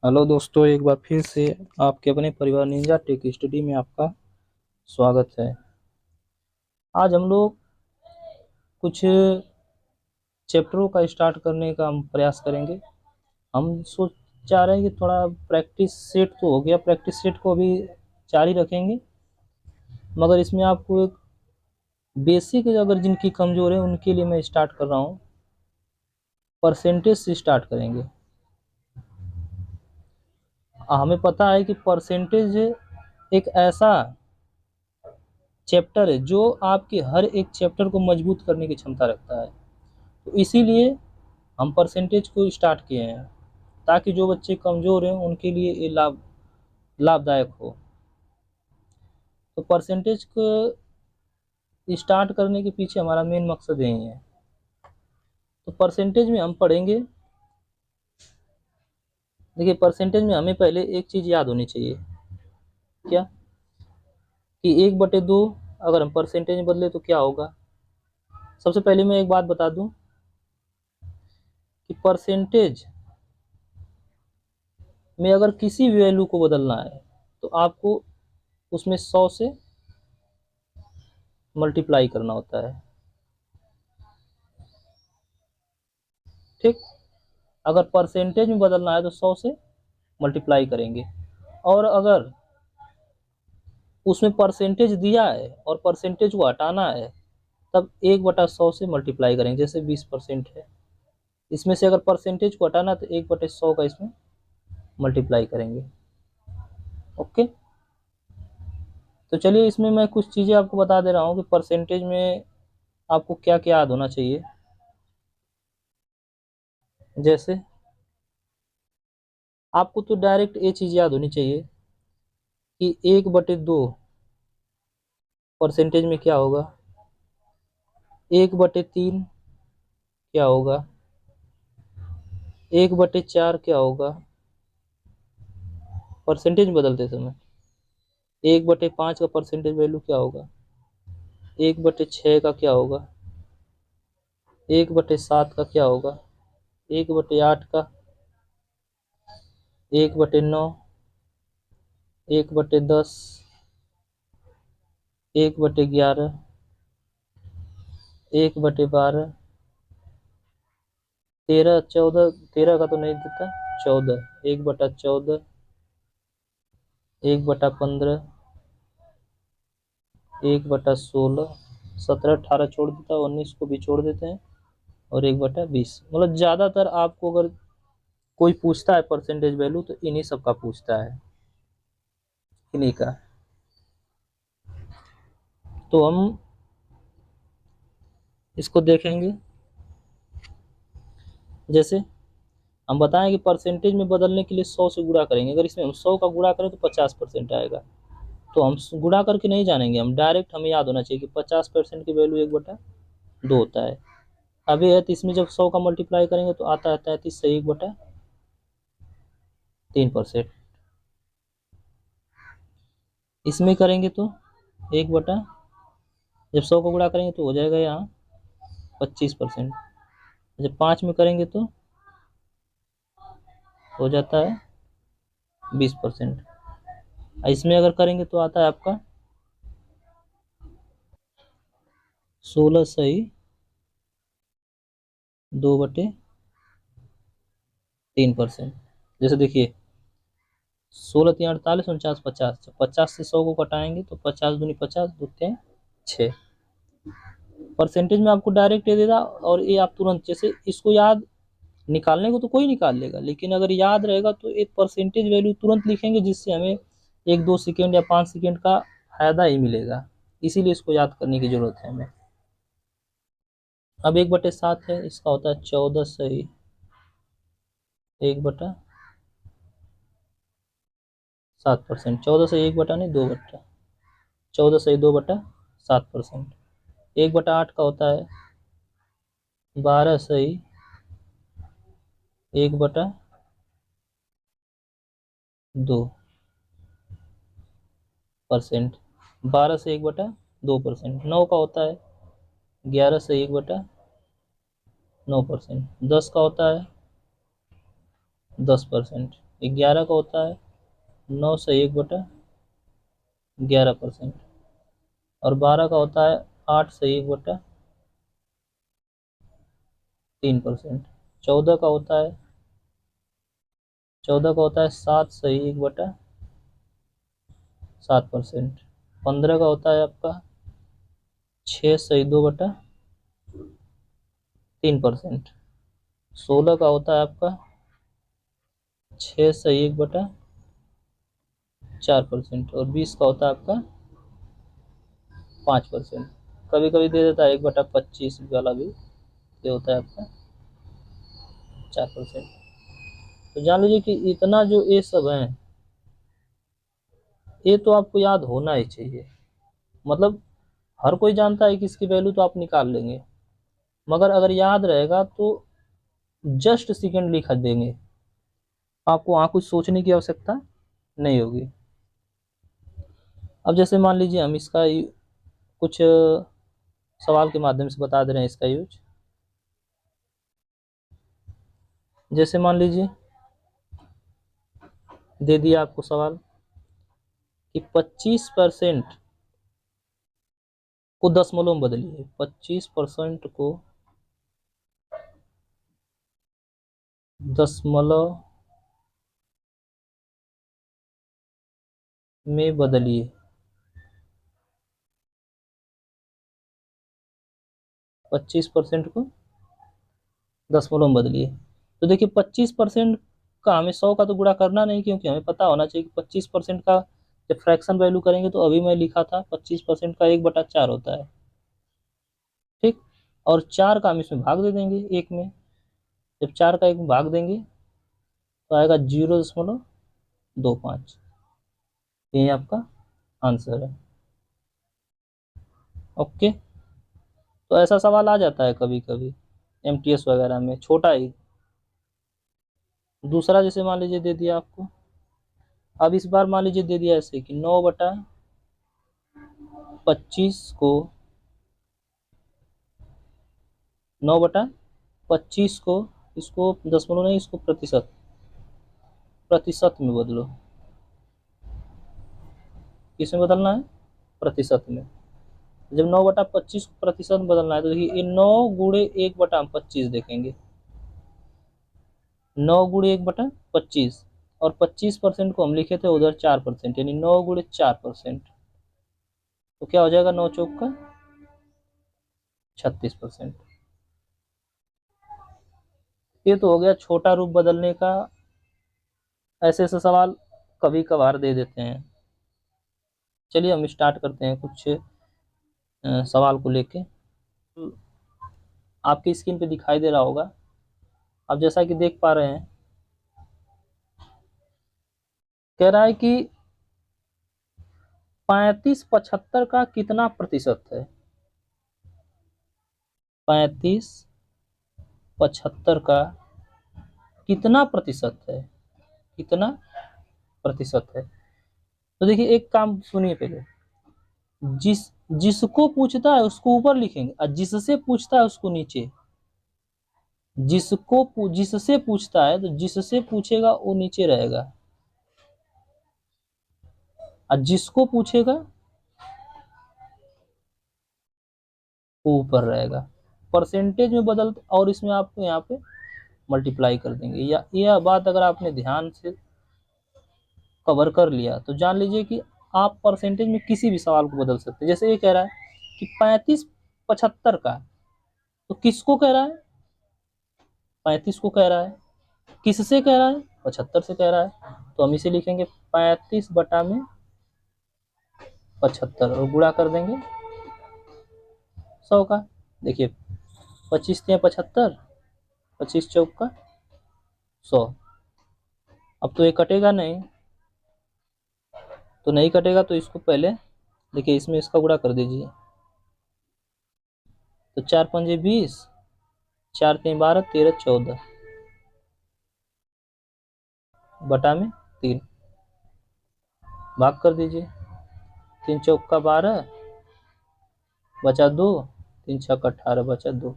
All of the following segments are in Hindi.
हेलो दोस्तों, एक बार फिर से आपके अपने परिवार निंजा टेक स्टडी में आपका स्वागत है। आज हम लोग कुछ चैप्टरों का स्टार्ट करने का हम प्रयास करेंगे। हम सोच चाह रहे हैं कि थोड़ा प्रैक्टिस सेट तो हो गया, प्रैक्टिस सेट को अभी जारी रखेंगे, मगर इसमें आपको एक बेसिक अगर जिनकी कमजोर है उनके लिए मैं स्टार्ट कर रहा हूँ। परसेंटेज से स्टार्ट करेंगे। हमें पता है कि परसेंटेज एक ऐसा चैप्टर है जो आपके हर एक चैप्टर को मजबूत करने की क्षमता रखता है। तो इसीलिए हम परसेंटेज को स्टार्ट किए हैं, ताकि जो बच्चे कमज़ोर हैं उनके लिए ये लाभदायक हो। तो परसेंटेज को स्टार्ट करने के पीछे हमारा मेन मकसद यही है। तो परसेंटेज में हम पढ़ेंगे। देखिए, परसेंटेज में हमें पहले एक चीज़ याद होनी चाहिए, क्या कि 1/2 अगर हम परसेंटेज में बदले तो क्या होगा। सबसे पहले मैं एक बात बता दूं कि परसेंटेज में अगर किसी भी वैल्यू को बदलना है तो आपको उसमें 100 से मल्टीप्लाई करना होता है। ठीक, अगर परसेंटेज में बदलना है तो 100 से मल्टीप्लाई करेंगे, और अगर उसमें परसेंटेज दिया है और परसेंटेज को हटाना है तब 1/100 से मल्टीप्लाई करेंगे। जैसे 20% है, इसमें से अगर परसेंटेज को हटाना तो 1/100 का इसमें मल्टीप्लाई करेंगे। ओके, तो चलिए इसमें मैं कुछ चीज़ें आपको बता दे रहा हूँ कि परसेंटेज में आपको क्या क्या याद होना चाहिए। जैसे आपको तो डायरेक्ट ये चीज़ याद होनी चाहिए कि 1/2 परसेंटेज में क्या होगा, 1/3 क्या होगा, 1/4 क्या होगा परसेंटेज बदलते समय, 1/5 का परसेंटेज वैल्यू क्या होगा, 1/6 का क्या होगा, 1/7 का क्या होगा, 1/8 का, 1/9, 1/10, 1/11, 1/12, 13, 14, 13 का तो नहीं देता, 14, 1/14, 1/15, 1/16, 17, 18 छोड़ देता है, 19 को भी छोड़ देते हैं, और 1/20। मतलब ज़्यादातर आपको अगर कोई पूछता है परसेंटेज वैल्यू तो इन्हीं सब का पूछता है, इन्हीं का। तो हम इसको देखेंगे। जैसे हम बताएं कि परसेंटेज में बदलने के लिए 100 से गुणा करेंगे। अगर इसमें हम 100 का गुणा करें तो 50% आएगा। तो हम गुणा करके नहीं जानेंगे, हम डायरेक्ट हमें याद होना चाहिए कि 50% की वैल्यू 1/2 होता है। अभी है तो इसमें जब 100 का मल्टीप्लाई करेंगे तो आता है 33 से 1/3%। इसमें करेंगे तो 1 जब 100 को गुणा करेंगे तो हो जाएगा यहाँ 25%। जब 5 में करेंगे तो हो जाता है 20%। इसमें अगर करेंगे तो आता है आपका 16/2/3%। जैसे देखिए, 16×3 = 48, 49, 50। 50 से 100 को घटाएंगे तो 50×2 = 50, 2×3 = 6। परसेंटेज में आपको डायरेक्ट ये देगा, और ये आप तुरंत, जैसे इसको याद निकालने को तो कोई निकाल लेगा, लेकिन अगर याद रहेगा तो एक परसेंटेज वैल्यू तुरंत लिखेंगे, जिससे हमें 1-2 सेकेंड या 5 सेकेंड का फायदा ही मिलेगा। इसीलिए इसको याद करने की जरूरत है हमें। अब 1/7 है, इसका होता है 14/1/7%। 14 से 1 नहीं, 2 14 से 2/7%। 1/8 का होता है 12 से 1/2%। 12 से 1/2%। 9 का होता है 11 से 1/9%। 10 का होता है 10%। 11 का होता है 9/1/11%। और 12 का होता है 8/1/3%। 14 का होता है 7/1/7%। 15 का होता है आपका 6/2/3%। 16 का होता है आपका 6/1/4%। और 20 का होता है आपका 5%। कभी कभी दे देता है 1/25 वाला भी, ये होता है आपका 4%। तो जान लीजिए कि इतना जो ये सब है, ये तो आपको याद होना ही चाहिए। मतलब हर कोई जानता है कि इसकी वैल्यू तो आप निकाल लेंगे, मगर अगर याद रहेगा तो जस्ट सेकेंड लिख देंगे, आपको वहाँ कुछ सोचने की आवश्यकता नहीं होगी। अब जैसे मान लीजिए हम इसका कुछ सवाल के माध्यम से बता दे रहे हैं इसका यूज। जैसे मान लीजिए दे दिया आपको सवाल कि 25% को दशमलव में बदलिए। 25% को दशमलव में बदलिए। 25% को दशमलव में बदलिए। तो देखिए 25% का हमें 100 का तो गुणा करना नहीं, क्योंकि हमें पता होना चाहिए कि 25% का जब फ्रैक्शन वैल्यू करेंगे तो अभी मैं लिखा था 25% का 1/4 होता है, ठीक। और 4 का हम इसमें भाग दे देंगे एक में। जब 4 का एक में भाग देंगे तो आएगा 0.25। यही आपका आंसर है। ओके। तो ऐसा सवाल आ जाता है कभी कभी एमटीएस वगैरह में, छोटा ही। दूसरा जैसे मान लीजिए दे दिया आपको, अब इस बार मान लीजिए दे दिया ऐसे कि 9/25 को 9/25 को, इसको दशमलव नहीं, इसको प्रतिशत प्रतिशत में बदलो। किसमें बदलना है? प्रतिशत में। जब 9/25 को प्रतिशत में बदलना है तो देखिए ये 9 × 1/25 देखेंगे। 9 × 1/25, और 25% को हम लिखे थे उधर 4%, यानी 9 × 4%। तो क्या हो जाएगा? 9 चौक का 36%। ये तो हो गया छोटा रूप बदलने का। ऐसे ऐसे सवाल कभी कभार दे देते हैं। चलिए हम स्टार्ट करते हैं कुछ सवाल को लेके। आपकी स्क्रीन पे दिखाई दे रहा होगा, आप जैसा कि देख पा रहे हैं, कह रहा है कि 35/75 का कितना प्रतिशत है? 35/75 का कितना प्रतिशत है? कितना प्रतिशत है? तो देखिए एक काम सुनिए पहले। जिस जिसको पूछता है उसको ऊपर लिखेंगे, और जिससे पूछता है उसको नीचे। जिससे पूछता है तो जिससे पूछेगा वो नीचे रहेगा, और जिसको पूछेगा वो ऊपर रहेगा। परसेंटेज में बदल, और इसमें आपको यहाँ पे मल्टीप्लाई कर देंगे। या यह बात अगर आपने ध्यान से कवर कर लिया तो जान लीजिए कि आप परसेंटेज में किसी भी सवाल को बदल सकते हैं। जैसे ये कह रहा है कि 35/75 का, तो किसको कह रहा है? 35 को कह रहा है। किससे कह रहा है? 75 से कह रहा है। तो हम इसे लिखेंगे 35/75 और गुणा कर देंगे 100 का। देखिए 25 × 75, 25 चौक का 100। अब तो ये कटेगा नहीं, तो नहीं कटेगा तो इसको पहले देखिए इसमें इसका गुणा कर दीजिए। तो 4×5 = 20, 4×3 = 12, 13 = 14 बटा में 3 भाग कर दीजिए। 3 चौक का 12 बचा 2, 3 छक 18 बचा 2,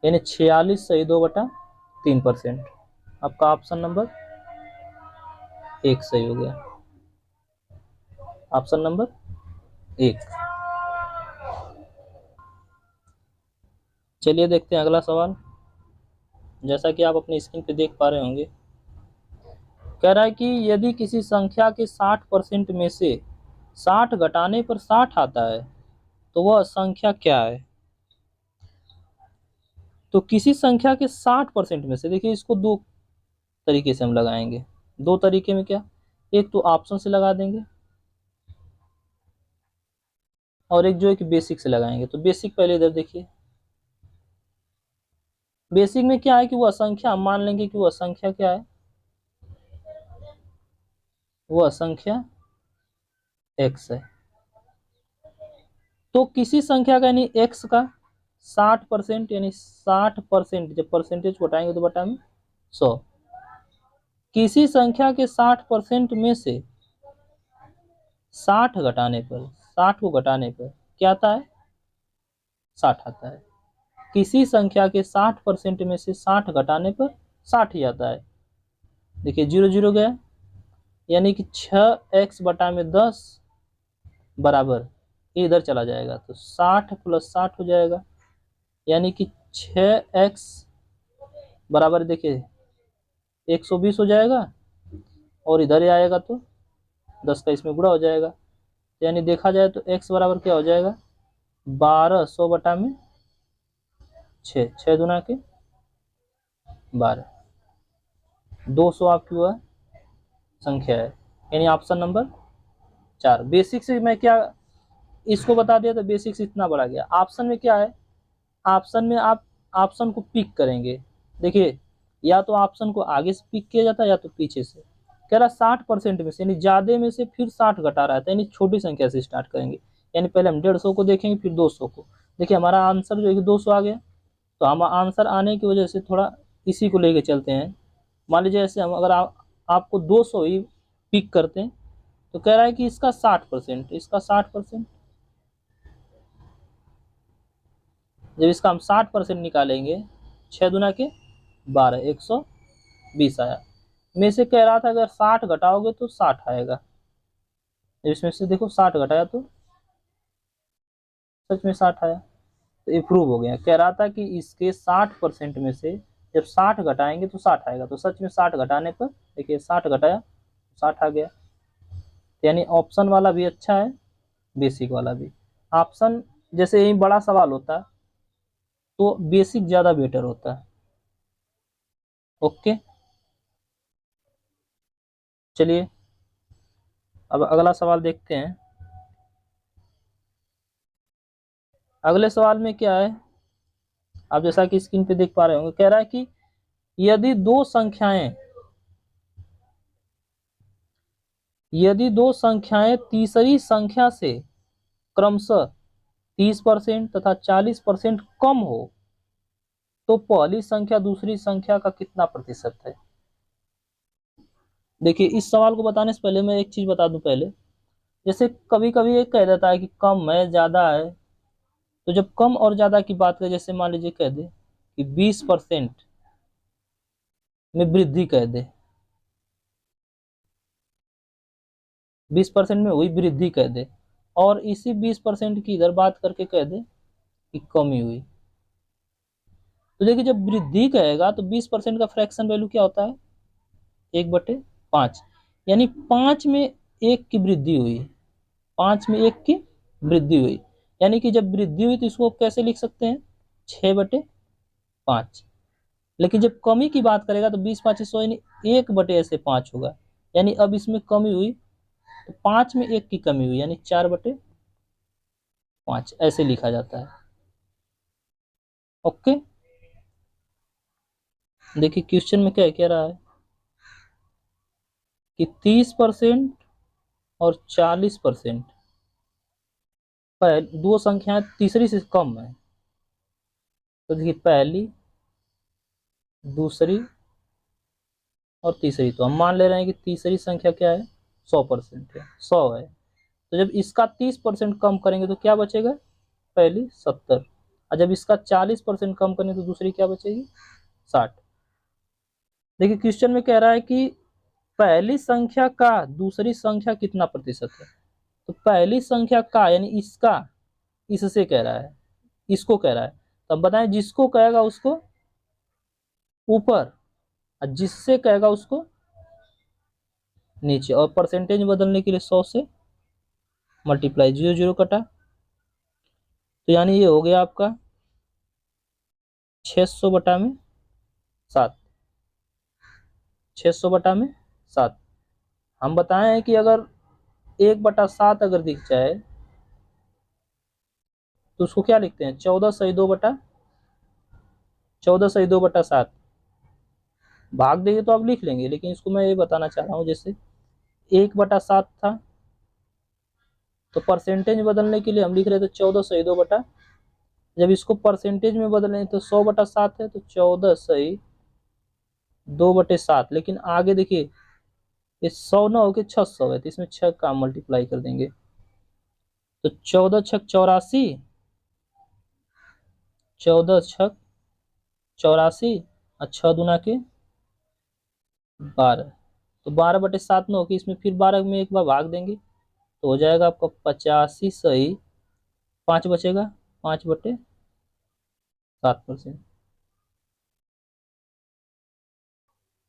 यानी 46/2/15। 3%। आपका ऑप्शन नंबर 1 सही हो गया। Option number 1। चलिए देखते हैं अगला सवाल। जैसा कि आप अपनी स्क्रीन पे देख पा रहे होंगे, कह रहा है कि यदि किसी संख्या के 60% में से 60 घटाने पर 60 आता है तो वह संख्या क्या है। तो किसी संख्या के 60% में से, देखिए इसको दो तरीके से हम लगाएंगे। दो तरीके में क्या, एक तो ऑप्शन से लगा देंगे और एक जो है कि बेसिक से लगाएंगे। तो बेसिक पहले इधर देखिए, बेसिक में क्या है कि वह संख्या, हम मान लेंगे कि वह संख्या क्या है, वह संख्या x है। तो किसी संख्या का यानी x का 60% यानी 60%, जब परसेंटेज को हटाएंगे तो बटा में 100। किसी संख्या के 60% में से 60 घटाने पर, 60 को घटाने पर क्या आता है, 60 आता है। किसी संख्या के 60% में से 60 घटाने पर 60 ही आता है। देखिए 0 0 गया, यानी कि 6x बटा में 10 बराबर, ये इधर चला जाएगा तो 60 प्लस 60 हो जाएगा, यानी कि 6x बराबर देखिए 120 हो जाएगा, और इधर ही आएगा तो 10 का इसमें गुणा हो जाएगा। यानी देखा जाए तो x बराबर क्या हो जाएगा, 1200 बटा में 6, 6 दुना के 12, 200 आपकी वह संख्या है, यानी ऑप्शन नंबर 4। बेसिक से मैं क्या इसको बता दिया तो बेसिक से इतना बड़ा गया। ऑप्शन में क्या है, ऑप्शन में आप ऑप्शन को पिक करेंगे। देखिए या तो ऑप्शन को आगे से पिक किया जाता है या तो पीछे से। कह रहा 60% में से, यानी ज्यादा में से फिर 60 घटा रहा है, यानी छोटी संख्या से स्टार्ट करेंगे। यानी पहले हम 150 को देखेंगे फिर 200 को। देखिए हमारा आंसर जो है 200 आ गया, तो हम आंसर आने की वजह से थोड़ा इसी को लेके चलते हैं। मान लीजिए ऐसे हम अगर आपको 200 ही पिक करते हैं, तो कह रहा है कि इसका 60%, इसका 60%, जब इसका हम 60% निकालेंगे, 6 दुना के 12, 120 आया। में से कह रहा था अगर 60 घटाओगे तो 60 आएगा। जब इसमें से देखो 60 घटाया तो सच में 60 आया, तो ये प्रूव हो गया। कह रहा था कि इसके 60% में से जब 60 घटाएंगे तो 60 आएगा, तो सच में 60 घटाने पर देखिए 60 घटाया तो 60 आ गया। यानी ऑप्शन वाला भी अच्छा है, बेसिक वाला भी। ऑप्शन जैसे यही बड़ा सवाल होता तो बेसिक ज्यादा बेटर होता है। ओके, चलिए अब अगला सवाल देखते हैं। अगले सवाल में क्या है, आप जैसा कि स्क्रीन पे देख पा रहे होंगे, कह रहा है कि यदि दो संख्याएं तीसरी संख्या से क्रमशः 30% तथा 40% कम हो तो पहली संख्या दूसरी संख्या का कितना प्रतिशत है। देखिए इस सवाल को बताने से पहले मैं एक चीज बता दूं पहले। जैसे कभी कभी एक कह देता है कि कम है ज्यादा है, तो जब कम और ज्यादा की बात करें, जैसे मान लीजिए कह दे कि 20% में वृद्धि कह दे, 20% में हुई वृद्धि कह दे, और इसी 20% की इधर बात करके कह दे कि कमी हुई, तो देखिए जब वृद्धि कहेगा तो 20% का फ्रैक्शन वैल्यू क्या होता है, 1/5, यानी 5 में 1 की वृद्धि हुई, 5 में 1 की वृद्धि हुई। यानी कि जब वृद्धि हुई तो इसको कैसे लिख सकते हैं, 6/5। लेकिन जब कमी की बात करेगा तो 20/5 यानी 1/5 होगा। यानी अब इसमें कमी हुई तो 5 में 1 की कमी हुई, यानी 4/5 ऐसे लिखा जाता है। ओके, देखिए क्वेश्चन में क्या कह रहा है कि 30% और 40% दो संख्याएं तीसरी से कम है। तो देखिए पहली, दूसरी और तीसरी, तो हम मान ले रहे हैं कि तीसरी संख्या क्या है, 100% है, 100 है। तो जब इसका 30% कम करेंगे तो क्या बचेगा, पहली 70, और जब इसका 40% कम करेंगे तो दूसरी क्या बचेगी, 60। देखिए क्वेश्चन में कह रहा है कि पहली संख्या का दूसरी संख्या कितना प्रतिशत है। तो पहली संख्या का यानी इसका, इससे कह रहा है, इसको कह रहा है। तो अब बताएं, जिसको कहेगा उसको ऊपर और जिससे कहेगा उसको नीचे। और परसेंटेज बदलने के लिए 100 से मल्टीप्लाई, 0 0 कटा, तो यानी ये हो गया आपका 600 बटा में 7, 600 बटा में 7। हम बताएं कि अगर 1/7 अगर दिख जाए तो उसको क्या लिखते हैं, 14 सही 2/7। भाग देंगे तो आप लिख लेंगे, लेकिन इसको मैं ये बताना चाह रहा हूँ, जैसे 1/7 था तो परसेंटेज बदलने के लिए हम लिख रहे थे 14 सही 2 बटा, जब इसको परसेंटेज में बदलें तो 100/7 है, तो 14 सही 2/7। लेकिन आगे देखिए ये 100 ना होके 600 है, तो इसमें 6 का मल्टीप्लाई कर देंगे, तो 14 6 84, 14 6 84 और 6 दूना के 12, तो 12/7 ना होके इसमें फिर 12 में एक बार भाग देंगे, तो हो जाएगा आपका 85 सही 5 बचेगा, 5/7%।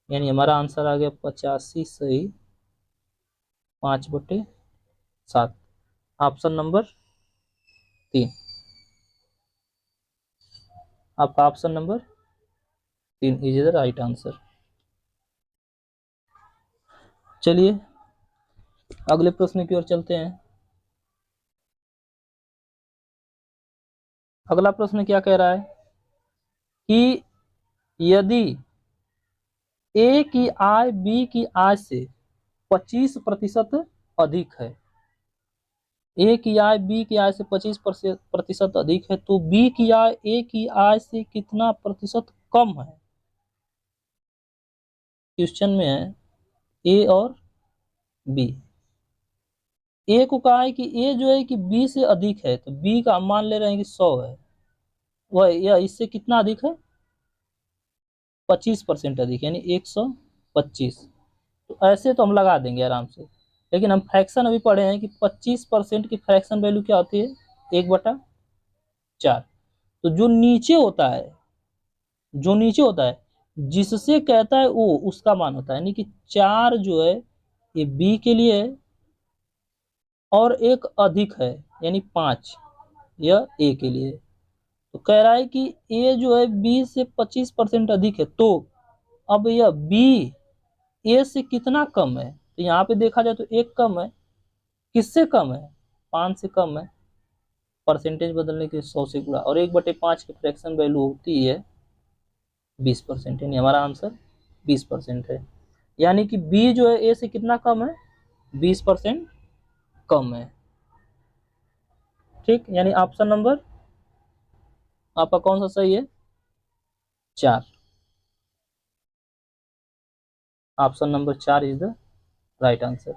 यानी हमारा आंसर आ गया 85 सही 5/7। ऑप्शन नंबर 3, आपका option number 3 is the right answer. चलिए अगले प्रश्न की ओर चलते हैं। अगला प्रश्न क्या कह रहा है कि यदि ए की आय बी की आय से 25% अधिक है, ए की आय बी की आय से 25% अधिक है, तो बी की आय ए की आय से कितना प्रतिशत कम है। क्वेश्चन में है ए और बी। ए को कहा है कि ए जो है कि बी से अधिक है, तो बी का हम मान ले रहे हैं कि 100 है, वह या इससे कितना अधिक है, 25% अधिक, यानी 125। तो ऐसे तो हम लगा देंगे आराम से, लेकिन हम फ्रैक्शन अभी पढ़े हैं कि 25% की फ्रैक्शन वैल्यू क्या होती है, 1/4। तो जो नीचे होता है, जो नीचे होता है जिससे कहता है वो उसका मान होता है, यानी कि 4 जो है ये बी के लिए है और एक अधिक है यानी 5 यह ए के लिए। तो कह रहा है कि ए जो है बी से 25% अधिक है, तो अब यह बी ए से कितना कम है। तो यहाँ पे देखा जाए तो एक कम है, किससे कम है, 5 से कम है। परसेंटेज बदलने के 100 से गुणा, और 1/5 की फ्रैक्शन वैल्यू होती है 20%, यानी हमारा आंसर 20% है। यानी कि बी जो है ए से कितना कम है, 20% कम है। ठीक, यानी ऑप्शन नंबर आपका कौन सा सही है, 4। Option number 4 is the right answer.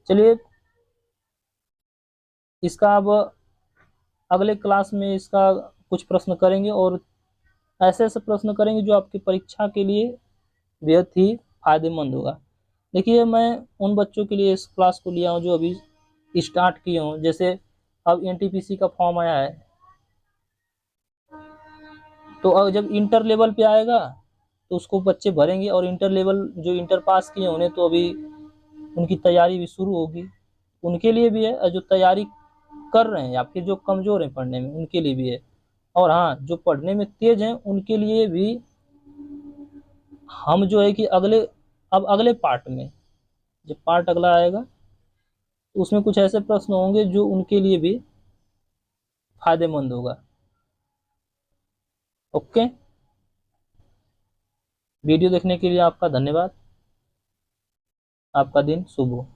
चलिए इसका अब अगले क्लास में इसका कुछ प्रश्न करेंगे, और ऐसे ऐसे प्रश्न करेंगे जो आपकी परीक्षा के लिए बेहद ही फायदेमंद होगा। देखिए मैं उन बच्चों के लिए इस क्लास को लिया हूँ जो अभी स्टार्ट किए हूँ, जैसे अब एनटीपीसी का फॉर्म आया है, तो अब जब इंटर लेवल पे आएगा तो उसको बच्चे भरेंगे, और इंटर लेवल जो इंटर पास किए उन्हें तो अभी उनकी तैयारी भी शुरू होगी, उनके लिए भी है, और जो तैयारी कर रहे हैं या फिर जो कमजोर हैं पढ़ने में उनके लिए भी है, और हाँ जो पढ़ने में तेज हैं उनके लिए भी हम जो है कि अब अगले पार्ट में, जब पार्ट अगला आएगा तो उसमें कुछ ऐसे प्रश्न होंगे जो उनके लिए भी फायदेमंद होगा। ओके, वीडियो देखने के लिए आपका धन्यवाद। आपका दिन शुभ हो।